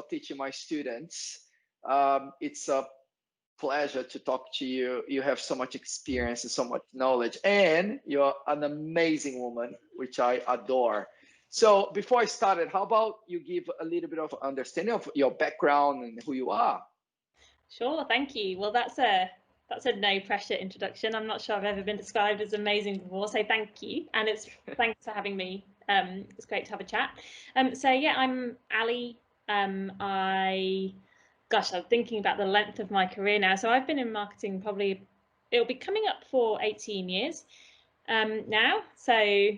teaching my students. It's a pleasure to talk to you. You have so much experience and so much knowledge, and you're an amazing woman, which I adore. So before I started, how about you give a little bit of understanding of your background and who you are? Sure, thank you. Well, that's a no pressure introduction. I'm not sure I've ever been described as amazing before, so thank you. And thanks for having me. It's great to have a chat. So yeah, I'm Ali. Gosh, I'm thinking about the length of my career now. So I've been in marketing it'll be coming up for 18 years now. So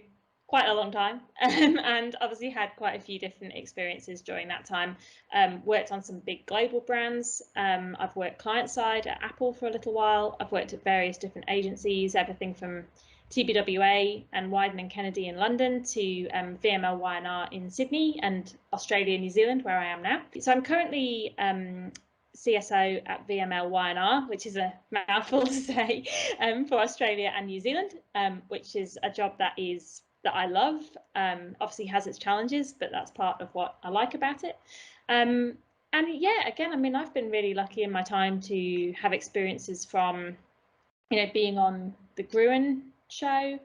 quite a long time, and obviously had quite a few different experiences during that time. Worked on some big global brands. I've worked client side at Apple for a little while. I've worked at various different agencies, everything from TBWA and Wieden & Kennedy in London to VMLY&R in Sydney and Australia, New Zealand, where I am now. So I'm currently CSO at VMLY&R, which is a mouthful to say, for Australia and New Zealand, which is a job that I love. Obviously has its challenges, but that's part of what I like about it. And yeah, again, I mean, I've been really lucky in my time to have experiences from, being on the Gruen show,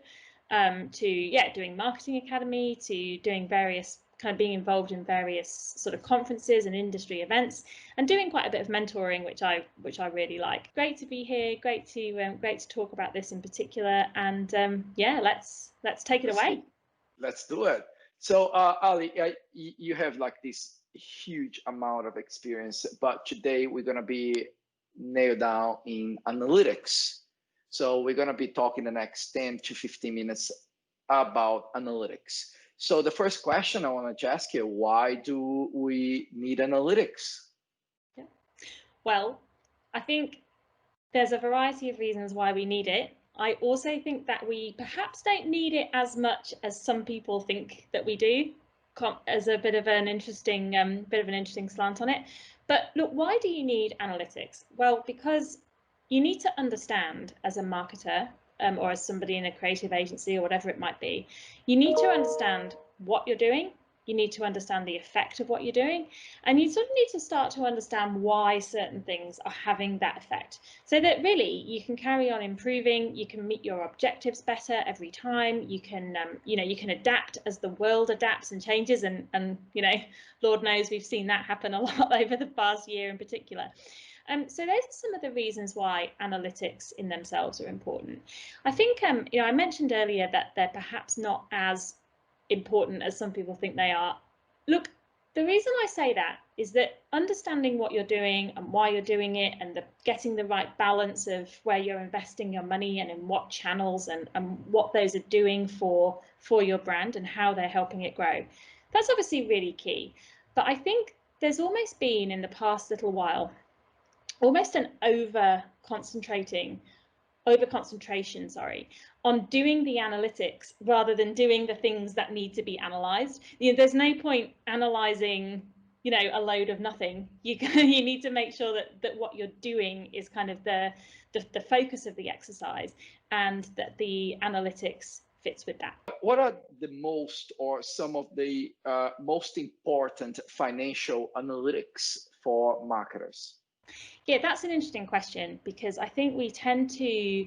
to doing Marketing Academy, to doing various being involved in various sort of conferences and industry events, and doing quite a bit of mentoring, which I really like. Great to be here. Great to talk about this in particular. And yeah, let's take it away. Let's do it. So Ali, you have like this huge amount of experience, but today we're going to be nailed down in analytics. So we're going to be talking the next 10 to 15 minutes about analytics. So the first question I want to ask you, why do we need analytics? Yeah. Well, I think there's a variety of reasons why we need it. I also think that we perhaps don't need it as much as some people think that we do, as a bit of an interesting slant on it. But look, why do you need analytics? Well, because you need to understand as a marketer, or as somebody in a creative agency or whatever it might be, you need to understand what you're doing. You need to understand the effect of what you're doing, and you sort of need to start to understand why certain things are having that effect, so that really you can carry on improving. You can meet your objectives better every time. You can, you can adapt as the world adapts and changes, and Lord knows we've seen that happen a lot over the past year in particular. So those are some of the reasons why analytics in themselves are important. I think, I mentioned earlier that they're perhaps not as important as some people think they are. Look, the reason I say that is that understanding what you're doing and why you're doing it, and getting the right balance of where you're investing your money and in what channels, and what those are doing for your brand and how they're helping it grow, that's obviously really key. But I think there's almost been, in the past little while, almost an over concentration on doing the analytics rather than doing the things that need to be analyzed. There's no point analyzing a load of nothing. You need to make sure that what you're doing is kind of the focus of the exercise, and that the analytics fits with that. What are the most, or some of the most important financial analytics for marketers? Yeah, that's an interesting question, because I think we tend to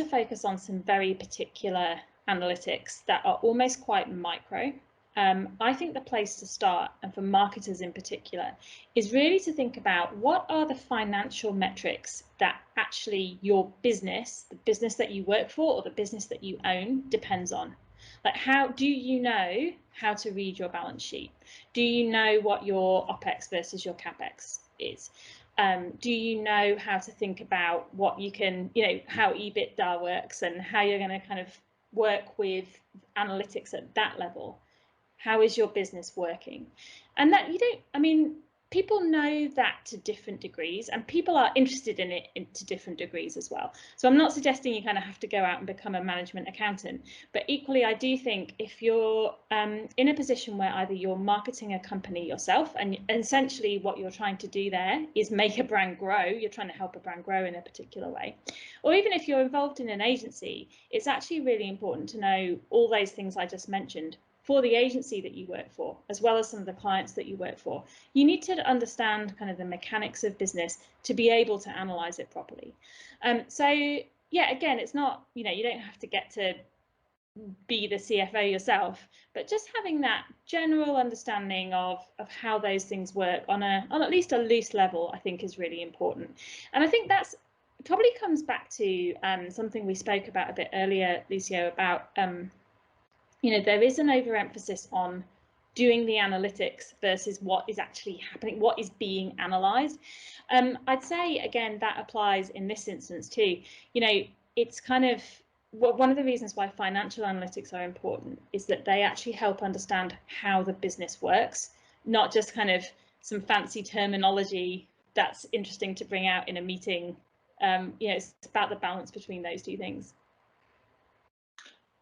focus on some very particular analytics that are almost quite micro. I think the place to start, and for marketers in particular, is really to think about what are the financial metrics that actually your business, the business that you work for or the business that you own, depends on. Like, how do you know how to read your balance sheet? Do you know what your OPEX versus your CAPEX is? Do you know how to think about what you can, how EBITDA works, and how you're going to kind of work with analytics at that level? How is your business working? And that people know that to different degrees, and people are interested in it to different degrees as well. So I'm not suggesting you kind of have to go out and become a management accountant, but equally I do think if you're in a position where either you're marketing a company yourself, and essentially what you're trying to do there is make a brand grow, you're trying to help a brand grow in a particular way, or even if you're involved in an agency, it's actually really important to know all those things I just mentioned. for the agency that you work for, as well as some of the clients that you work for. You need to understand kind of the mechanics of business to be able to analyze it properly. So yeah, again, it's not, you don't have to get to be the CFO yourself, but just having that general understanding of how those things work on at least a loose level, I think is really important. And I think that's probably comes back to something we spoke about a bit earlier, Lucio, about there is an overemphasis on doing the analytics versus what is actually happening, what is being analysed. I'd say, again, that applies in this instance too. It's kind of one of the reasons why financial analytics are important is that they actually help understand how the business works, not just kind of some fancy terminology that's interesting to bring out in a meeting. It's about the balance between those two things.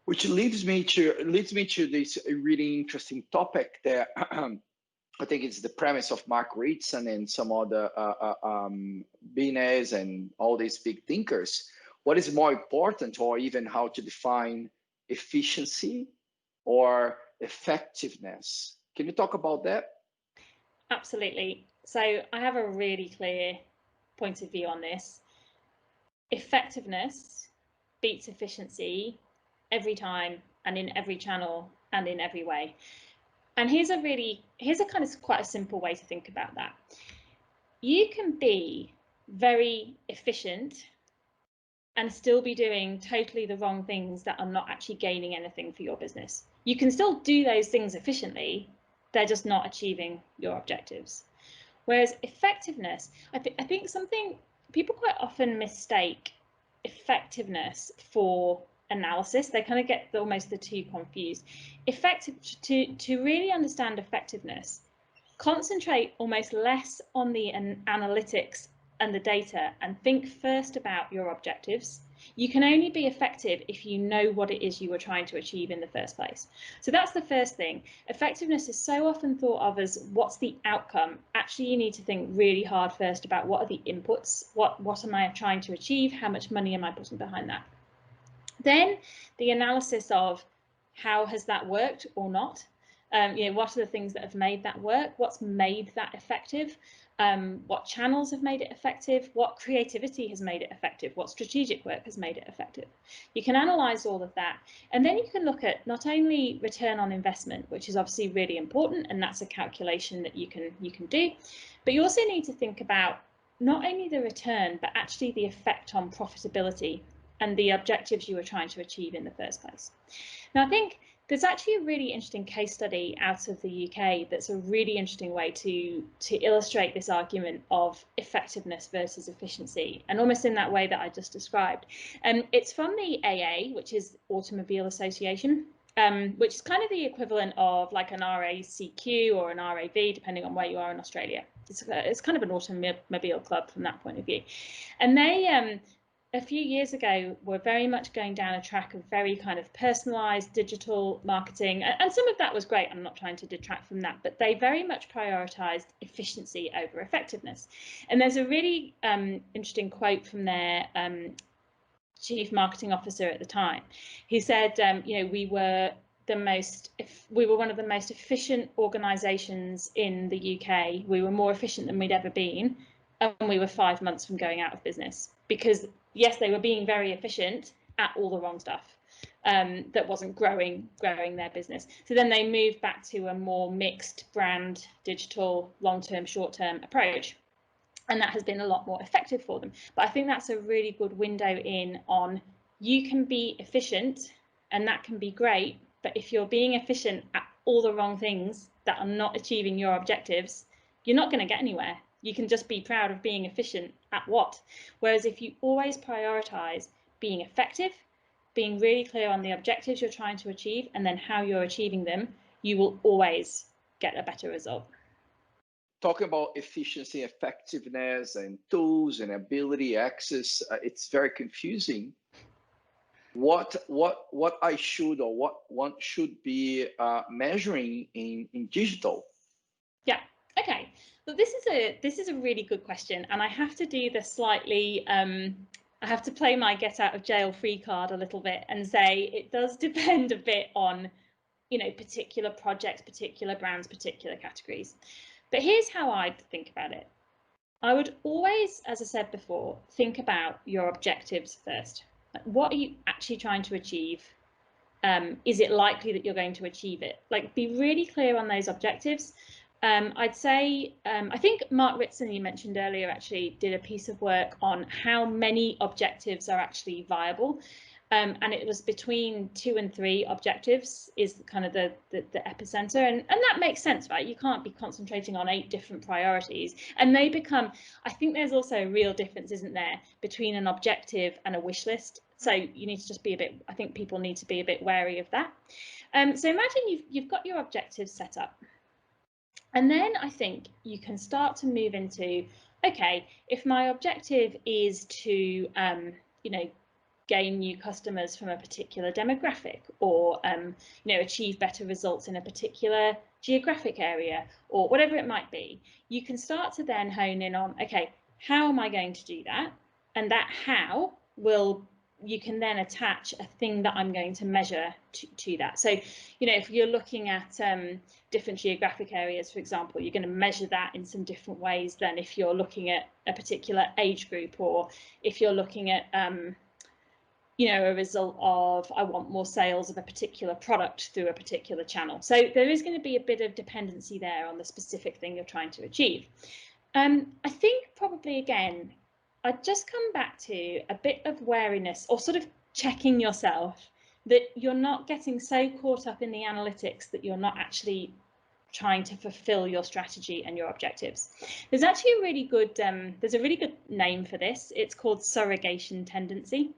Which leads me to this really interesting topic that I think it's the premise of Mark Ritson and some other billionaires and all these big thinkers. What is more important, or even how to define efficiency or effectiveness? Can you talk about that? Absolutely. So I have a really clear point of view on this. Effectiveness beats efficiency every time and in every channel and in every way. And here's a kind of quite a simple way to think about that. You can be very efficient and still be doing totally the wrong things that are not actually gaining anything for your business. You can still do those things efficiently, they're just not achieving your objectives. Whereas effectiveness, I think something people quite often mistake effectiveness for analysis. They kind of get almost the two confused. To really understand effectiveness, concentrate almost less on the analytics and the data and think first about your objectives. You can only be effective if you know what it is you were trying to achieve in the first place. So that's the first thing. Effectiveness is so often thought of as what's the outcome. Actually, you need to think really hard first about what are the inputs, what am I trying to achieve, how much money am I putting behind that. Then the analysis of how has that worked or not. What are the things that have made that work? What's made that effective? What channels have made it effective? What creativity has made it effective? What strategic work has made it effective? You can analyze all of that. And then you can look at not only return on investment, which is obviously really important, and that's a calculation that you can do, but you also need to think about not only the return, but actually the effect on profitability and the objectives you were trying to achieve in the first place. Now, I think there's actually a really interesting case study out of the UK that's a really interesting way to illustrate this argument of effectiveness versus efficiency, and almost in that way that I just described. It's from the AA, which is Automobile Association, which is kind of the equivalent of like an RACQ or an RAV, depending on where you are in Australia. It's kind of an automobile club from that point of view. And they a few years ago, we're very much going down a track of very kind of personalized digital marketing. And some of that was great. I'm not trying to detract from that, but they very much prioritized efficiency over effectiveness. And there's a really interesting quote from their chief marketing officer at the time. He said, we were one of the most efficient organizations in the UK. We were more efficient than we'd ever been. And we were 5 months from going out of business because, yes, they were being very efficient at all the wrong stuff that wasn't growing their business. So then they moved back to a more mixed brand, digital, long-term, short-term approach. And that has been a lot more effective for them. But I think that's a really good window in on you can be efficient and that can be great. But if you're being efficient at all the wrong things that are not achieving your objectives, you're not going to get anywhere. You can just be proud of being efficient at what? Whereas if you always prioritize being effective, being really clear on the objectives you're trying to achieve, and then how you're achieving them, you will always get a better result. Talking about efficiency, effectiveness, and tools and ability, access, it's very confusing. What I should or what one should be measuring in digital? Yeah. Okay. Well, this is a really good question, and I have to do the slightly. I have to play my get out of jail free card a little bit and say it does depend a bit on particular projects, particular brands, particular categories. But here's how I think about it. I would always, as I said before, think about your objectives first. Like, what are you actually trying to achieve? Is it likely that you're going to achieve it? Like, be really clear on those objectives. I'd say, I think Mark Ritson, you mentioned earlier, actually did a piece of work on how many objectives are actually viable. And it was between 2 and 3 objectives is kind of the epicenter. And that makes sense, right? You can't be concentrating on 8 different priorities. And they become, I think there's also a real difference, isn't there, between an objective and a wish list. So you need to just be a bit, I think people need to be a bit wary of that. So imagine you've got your objectives set up. And then I think you can start to move into, okay, if my objective is to, gain new customers from a particular demographic, or achieve better results in a particular geographic area, or whatever it might be, you can start to then hone in on, okay, how am I going to do that? And that how you can then attach a thing that I'm going to measure to that. So, if you're looking at different geographic areas, for example, you're going to measure that in some different ways than if you're looking at a particular age group, or if you're looking at a result of, I want more sales of a particular product through a particular channel. So there is going to be a bit of dependency there on the specific thing you're trying to achieve. I think probably, again, I'd just come back to a bit of wariness, or sort of checking yourself that you're not getting so caught up in the analytics that you're not actually trying to fulfill your strategy and your objectives. There's actually a really good, there's a really good name for this. It's called surrogation tendency.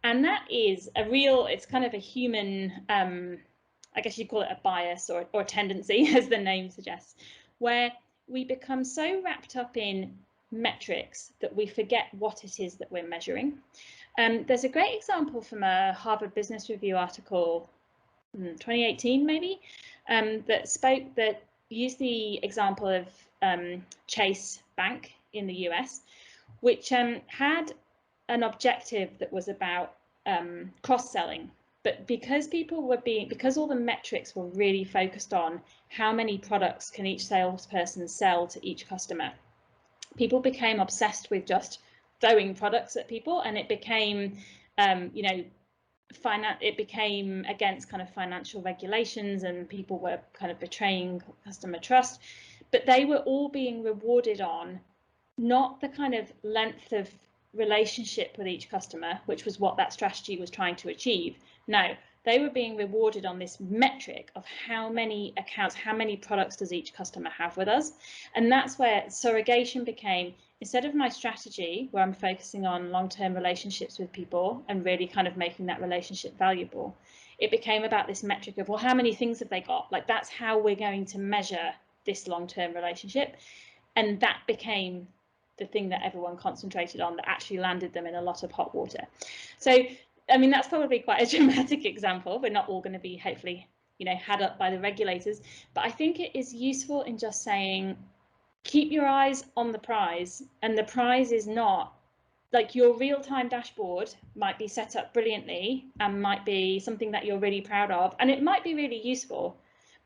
And that is it's kind of a human, I guess you'd call it a bias or a tendency, as the name suggests, where we become so wrapped up in metrics that we forget what it is that we're measuring. There's a great example from a Harvard Business Review article, 2018 maybe, that used the example of Chase Bank in the US, which had an objective that was about cross-selling, but because all the metrics were really focused on how many products can each salesperson sell to each customer, people became obsessed with just throwing products at people, and it became it became against kind of financial regulations, and people were kind of betraying customer trust. But they were all being rewarded on not the kind of length of relationship with each customer, which was what that strategy was trying to achieve. No, they were being rewarded on this metric of how many accounts, how many products does each customer have with us. And that's where surrogation became, instead of my strategy where I'm focusing on long-term relationships with people and really kind of making that relationship valuable, it became about this metric of, well, how many things have they got? Like, that's how we're going to measure this long-term relationship. And that became the thing that everyone concentrated on, that actually landed them in a lot of hot water. So, I mean, that's probably quite a dramatic example. We're not all going to be, hopefully, had up by the regulators. But I think it is useful in just saying, keep your eyes on the prize. And the prize is not, like, your real-time dashboard might be set up brilliantly and might be something that you're really proud of. And it might be really useful.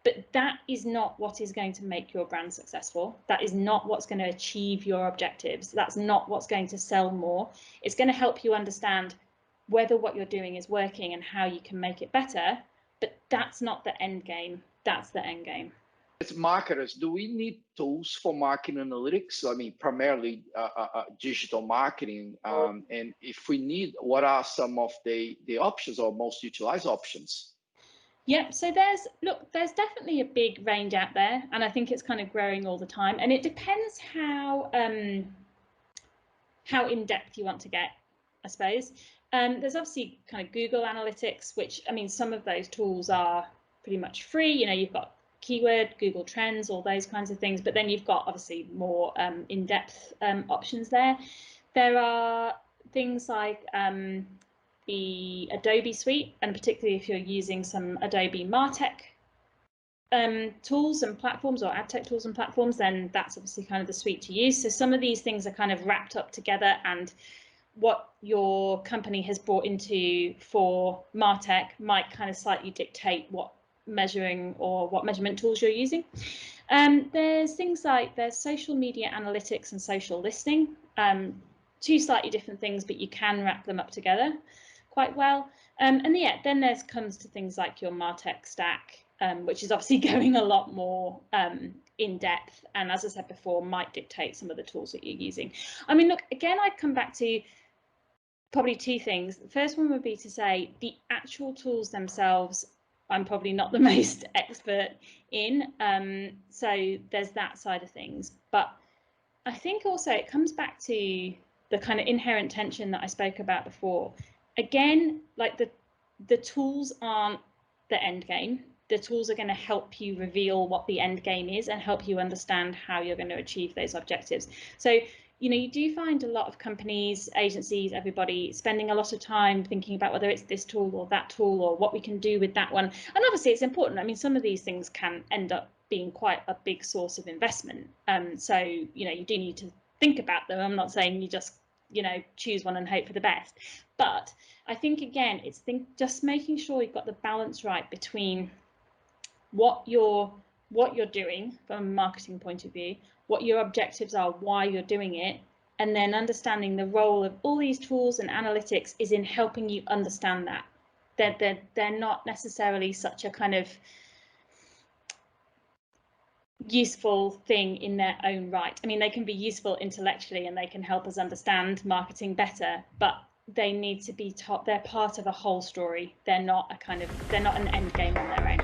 But that is not what is going to make your brand successful. That is not what's going to achieve your objectives. That's not what's going to sell more. It's going to help you understand whether what you're doing is working and how you can make it better. But that's not the end game. That's the end game. As marketers, do we need tools for marketing analytics? I mean, primarily digital marketing. And if we need, what are some of the options or most utilized options? Yep, so there's definitely a big range out there, and I think it's kind of growing all the time. And it depends how in-depth you want to get, I suppose. There's obviously kind of Google Analytics, which, I mean, some of those tools are pretty much free. You've got keyword, Google Trends, all those kinds of things. But then you've got obviously more in-depth options there. There are things like the Adobe suite, and particularly if you're using some Adobe MarTech tools and platforms, or ad tech tools and platforms, then that's obviously kind of the suite to use. So some of these things are kind of wrapped up together, and what your company has brought into for MarTech might kind of slightly dictate what measuring or what measurement tools you're using. There's things like there's social media analytics and social listening, two slightly different things, but you can wrap them up together quite well. And yeah, then there's comes to things like your MarTech stack, which is obviously going a lot more in depth, and as I said before, might dictate some of the tools that you're using. I mean, look, again, I'd come back to probably two things. The first one would be to say the actual tools themselves, I'm probably not the most expert in, so there's that side of things. But I think also it comes back to the kind of inherent tension that I spoke about before. Again, like the tools aren't the end game. The tools are going to help you reveal what the end game is and help you understand how you're going to achieve those objectives. So, you know, you do find a lot of companies, agencies, everybody spending a lot of time thinking about whether it's this tool or that tool or what we can do with that one. And obviously it's important. I mean, some of these things can end up being quite a big source of investment. So, you know, you do need to think about them. I'm not saying you just, you know, choose one and hope for the best. But I think, again, it's just making sure you've got the balance right between what you're doing from a marketing point of view, what your objectives are, why you're doing it, and then understanding the role of all these tools and analytics is in helping you understand that. They're not necessarily such a kind of useful thing in their own right. I mean, they can be useful intellectually and they can help us understand marketing better, but they need to be taught. They're part of a whole story. They're not an end game on their own.